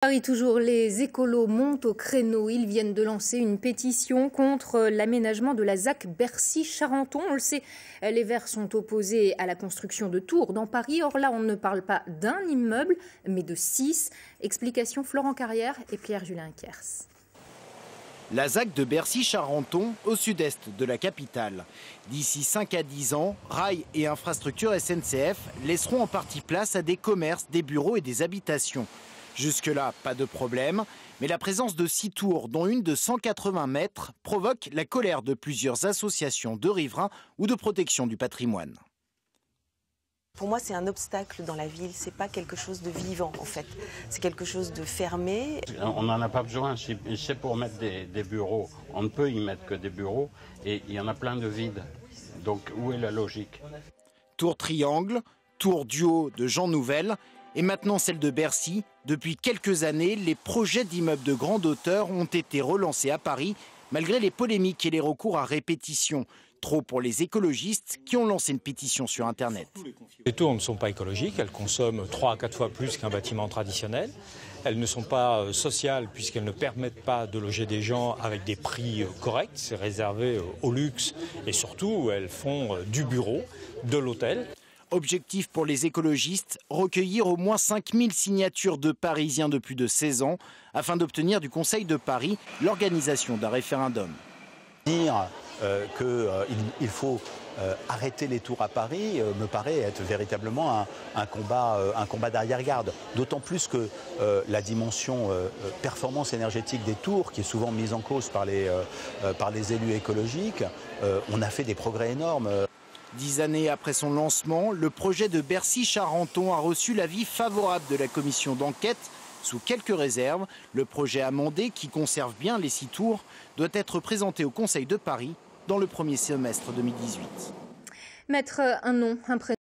Paris toujours, les écolos montent au créneau. Ils viennent de lancer une pétition contre l'aménagement de la ZAC Bercy-Charenton. On le sait, les Verts sont opposés à la construction de tours dans Paris. Or là, on ne parle pas d'un immeuble, mais de 6. Explication Florent Carrière et Pierre-Julien Kers. La ZAC de Bercy-Charenton, au sud-est de la capitale. D'ici 5 à 10 ans, Rail et Infrastructures SNCF laisseront en partie place à des commerces, des bureaux et des habitations. Jusque-là, pas de problème, mais la présence de 6 tours, dont une de 180 mètres, provoque la colère de plusieurs associations de riverains ou de protection du patrimoine. Pour moi, c'est un obstacle dans la ville, c'est pas quelque chose de vivant en fait, c'est quelque chose de fermé. On n'en a pas besoin, c'est pour mettre des bureaux, on ne peut y mettre que des bureaux et il y en a plein de vides, donc où est la logique? Tour triangle, tour duo de Jean Nouvel et maintenant celle de Bercy. Depuis quelques années, les projets d'immeubles de grande hauteur ont été relancés à Paris, malgré les polémiques et les recours à répétition. Trop pour les écologistes qui ont lancé une pétition sur Internet. Les tours ne sont pas écologiques, elles consomment 3 à 4 fois plus qu'un bâtiment traditionnel. Elles ne sont pas sociales puisqu'elles ne permettent pas de loger des gens avec des prix corrects. C'est réservé au luxe et surtout elles font du bureau, de l'hôtel. Objectif pour les écologistes, recueillir au moins 5000 signatures de Parisiens de plus de 16 ans afin d'obtenir du Conseil de Paris l'organisation d'un référendum. Dire qu'il faut arrêter les tours à Paris me paraît être véritablement un combat d'arrière-garde. D'autant plus que la dimension performance énergétique des tours, qui est souvent mise en cause par les élus écologiques, on a fait des progrès énormes. 10 années après son lancement, le projet de Bercy-Charenton a reçu l'avis favorable de la commission d'enquête. Sous quelques réserves, le projet amendé, qui conserve bien les 6 tours, doit être présenté au Conseil de Paris dans le premier semestre 2018. Mettre un nom, un prénom.